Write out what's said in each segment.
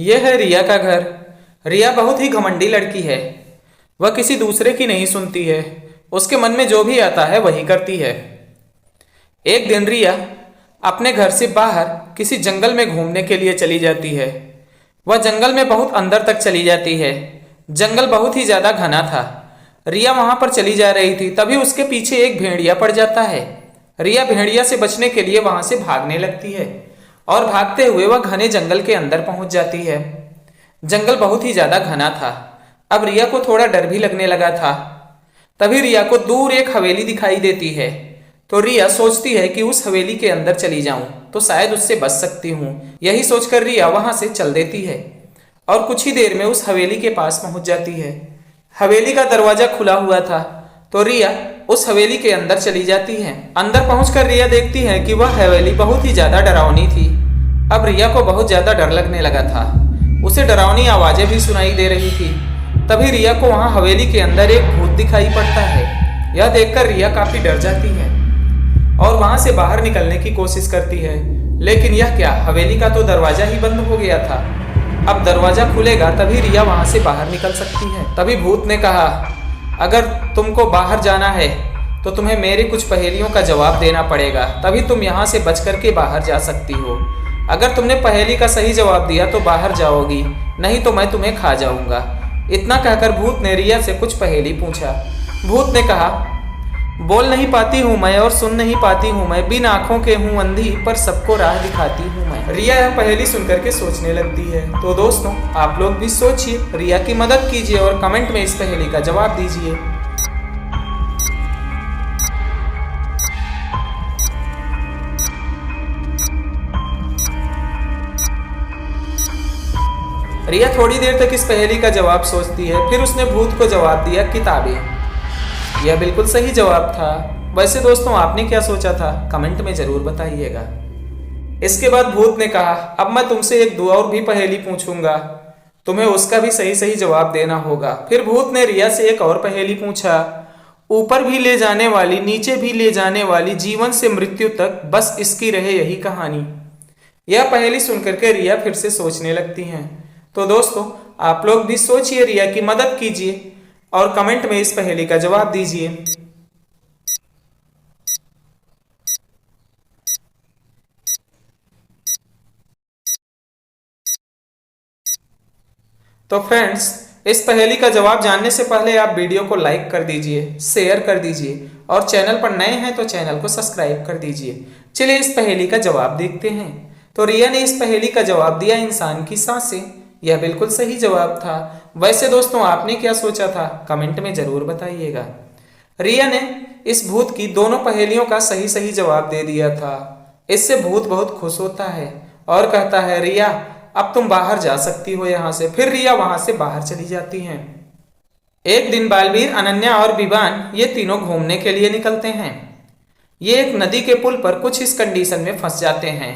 यह है रिया का घर। रिया बहुत ही घमंडी लड़की है। वह किसी दूसरे की नहीं सुनती है। उसके मन में जो भी आता है वही करती है। एक दिन रिया अपने घर से बाहर किसी जंगल में घूमने के लिए चली जाती है। वह जंगल में बहुत अंदर तक चली जाती है। जंगल बहुत ही ज्यादा घना था। रिया वहां पर चली जा रही थी, तभी उसके पीछे एक भेड़िया पड़ जाता है। रिया भेड़िया से बचने के लिए वहां से भागने लगती है और भागते हुए वह घने जंगल के अंदर पहुंच जाती है। जंगल बहुत ही ज्यादा घना था। अब रिया को थोड़ा डर भी लगने लगा था। तभी रिया को दूर एक हवेली दिखाई देती है। तो रिया सोचती है कि उस हवेली के अंदर चली जाऊं तो शायद उससे बच सकती हूँ। यही सोचकर रिया वहां से चल देती है और कुछ ही देर में उस हवेली के पास पहुंच जाती है। हवेली का दरवाजा खुला हुआ था तो रिया उस हवेली के अंदर चली जाती है। अंदर पहुंचकर रिया देखती है कि वह हवेली बहुत ही ज्यादा डरावनी थी। अब रिया को बहुत ज्यादा डर लगने लगा था। उसे डरावनी आवाजें भी सुनाई दे रही थी। तभी रिया को वहां हवेली के अंदर एक भूत दिखाई पड़ता है। यह देखकर रिया काफी डर जाती है और वहां से बाहर निकलने की कोशिश करती है, लेकिन यह क्या, हवेली का तो दरवाजा ही बंद हो गया था। अब दरवाजा खुलेगा तभी रिया वहां से बाहर निकल सकती है। तभी भूत ने कहा, अगर तुमको बाहर जाना है तो तुम्हें मेरी कुछ पहेलियों का जवाब देना पड़ेगा, तभी तुम यहाँ से बच करके बाहर जा सकती हो। अगर तुमने पहेली का सही जवाब दिया तो बाहर जाओगी, नहीं तो मैं तुम्हें खा जाऊंगा। इतना कहकर भूत ने रिया से कुछ पहेली पूछा। भूत ने कहा, बोल नहीं पाती हूँ मैं और सुन नहीं पाती हूँ मैं, बिन आंखों के हूँ अंधी पर सबको राह दिखाती हूँ मैं। रिया यह पहेली सुनकर के सोचने लगती है। तो दोस्तों, आप लोग भी सोचिए, रिया की मदद कीजिए और कमेंट में इस पहेली का जवाब दीजिए। रिया थोड़ी देर तक इस पहेली का जवाब सोचती है, फिर उसने भूत को जवाब दिया, किताबें। यह बिल्कुल सही जवाब था। वैसे दोस्तों, आपने क्या सोचा था कमेंट में जरूर बताइएगा। इसके बाद भूत ने कहा, अब मैं तुमसे एक दो और भी पहेली पूछूंगा, तुम्हें उसका भी सही सही जवाब देना होगा। फिर भूत ने रिया से एक और पहेली पूछा, ऊपर भी ले जाने वाली नीचे भी ले जाने वाली, जीवन से मृत्यु तक बस इसकी रहे यही कहानी। यह पहेली सुनकर के रिया फिर से सोचने लगती हैं। तो दोस्तों, आप लोग भी सोचिए, रिया की मदद कीजिए और कमेंट में इस पहेली का जवाब दीजिए। तो फ्रेंड्स, इस पहेली का जवाब जानने से पहले आप वीडियो को लाइक कर दीजिए, शेयर कर दीजिए और चैनल पर नए हैं तो चैनल को सब्सक्राइब कर दीजिए। चलिए इस पहेली का जवाब देखते हैं। तो रिया ने इस पहेली का जवाब दिया, इंसान की सांसें। यह बिल्कुल सही जवाब था। वैसे दोस्तों, आपने क्या सोचा था कमेंट में जरूर बताइएगा। रिया ने इस भूत की दोनों पहेलियों का सही सही जवाब दे दिया था। इससे भूत बहुत खुश होता है और कहता है, रिया अब तुम बाहर जा सकती हो यहाँ से। फिर रिया वहां से बाहर चली जाती हैं। एक दिन बालवीर, अनन्या और विवान ये तीनों घूमने के लिए निकलते हैं। ये एक नदी के पुल पर कुछ इस कंडीशन में फंस जाते हैं।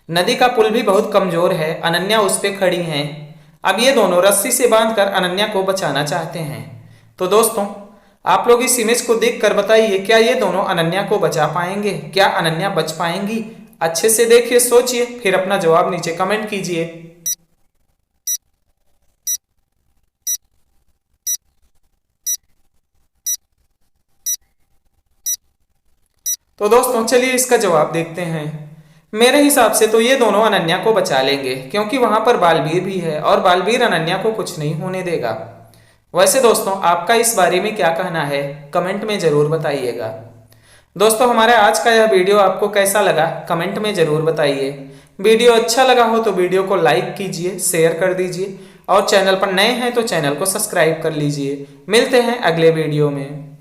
नदी का पुल भी बहुत कमजोर है। अनन्या उस पे खड़ी हैं। अब ये दोनों रस्सी से बांधकर अनन्या को बचाना चाहते हैं। तो दोस्तों, आप लोग इस इमेज को देखकर बताइए, क्या ये दोनों अनन्या को बचा पाएंगे? क्या अनन्या बच पाएंगी? अच्छे से देखिए, सोचिए, फिर अपना जवाब नीचे कमेंट कीजिए। तो दोस्तों, चलिए इसका जवाब देखते हैं। मेरे हिसाब से तो ये दोनों अनन्या को बचा लेंगे, क्योंकि वहां पर बालवीर भी है और बालवीर अनन्या को कुछ नहीं होने देगा। वैसे दोस्तों, आपका इस बारे में क्या कहना है कमेंट में जरूर बताइएगा। दोस्तों, हमारा आज का यह वीडियो आपको कैसा लगा कमेंट में जरूर बताइए। वीडियो अच्छा लगा हो तो वीडियो को लाइक कीजिए, शेयर कर दीजिए और चैनल पर नए हैं तो चैनल को सब्सक्राइब कर लीजिए। मिलते हैं अगले वीडियो में।